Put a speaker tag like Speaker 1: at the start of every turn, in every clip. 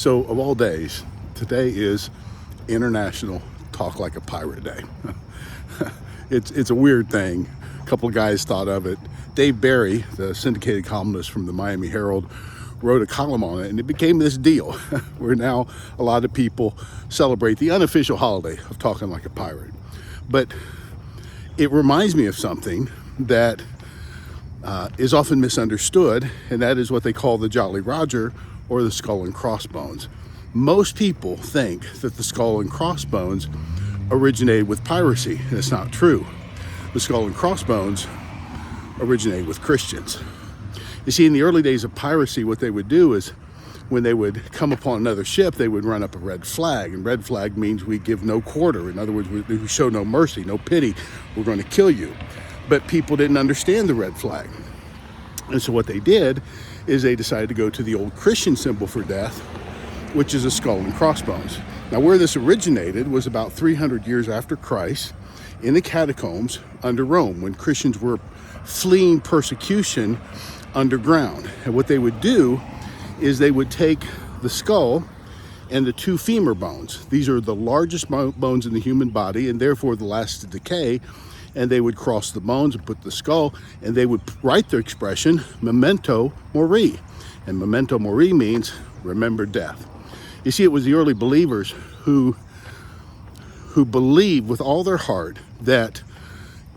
Speaker 1: So of all days, today is International Talk Like a Pirate Day. It's a weird thing. A couple of guys thought of it. Dave Barry, the syndicated columnist from the Miami Herald, wrote a column on it, and it became this deal where now a lot of people celebrate the unofficial holiday of talking like a pirate. But it reminds me of something that is often misunderstood, and that is what they call the Jolly Roger or the skull and crossbones. Most people think that the skull and crossbones originated with piracy, and it's not true. The skull and crossbones originated with Christians. You see, in the early days of piracy, what they would do is when they would come upon another ship, they would run up a red flag, and red flag means we give no quarter. In other words, we show no mercy, no pity. We're going to kill you. But people didn't understand the red flag. And so what they did is they decided to go to the old Christian symbol for death, which is a skull and crossbones. Now, where this originated was about 300 years after Christ in the catacombs under Rome, when Christians were fleeing persecution underground. And what they would do is they would take the skull and the two femur bones. These are the largest bones in the human body and therefore the last to decay. And they would cross the bones and put the skull, and they would write their expression, memento mori. And memento mori means remember death. You see, it was the early believers who believed with all their heart that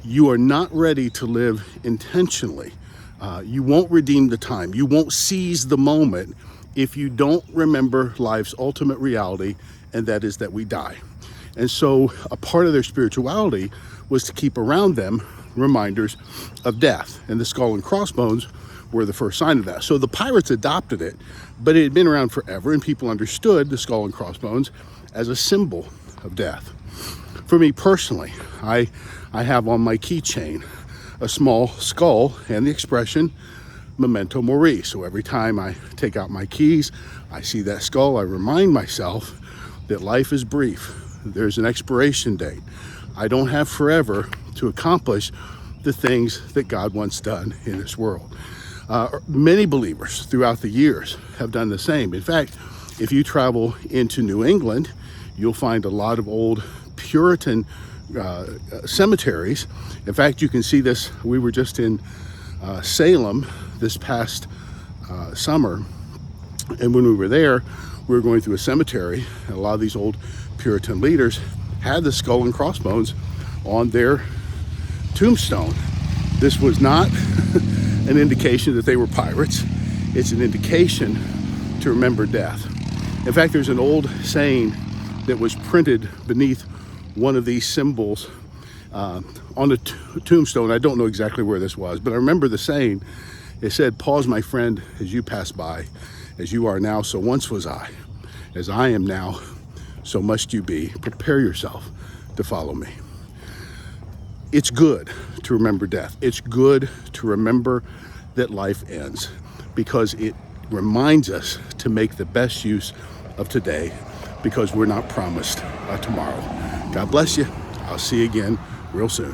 Speaker 1: you are not ready to live intentionally. You won't redeem the time. You won't seize the moment if you don't remember life's ultimate reality, and that is that we die. And so a part of their spirituality was to keep around them reminders of death. And the skull and crossbones were the first sign of that. So the pirates adopted it, but it had been around forever, and people understood the skull and crossbones as a symbol of death. For me personally, I have on my keychain a small skull and the expression memento mori. So every time I take out my keys, I see that skull, I remind myself that life is brief. There's an expiration date. I don't have forever to accomplish the things that God wants done in this world. Many believers throughout the years have done the same. In fact, if you travel into New England, you'll find a lot of old Puritan cemeteries. In fact, you can see this. We were just in Salem this past summer, and when we were there, we were going through a cemetery, and a lot of these old Puritan leaders had the skull and crossbones on their tombstone. This was not an indication that they were pirates. It's an indication to remember death. In fact, there's an old saying that was printed beneath one of these symbols on a tombstone. I don't know exactly where this was, but I remember the saying. It said, "Pause, my friend, as you pass by. As you are now, so once was I. As I am now, so must you be. Prepare yourself to follow me." It's good to remember death. It's good to remember that life ends, because it reminds us to make the best use of today, because we're not promised tomorrow. God bless you. I'll see you again real soon.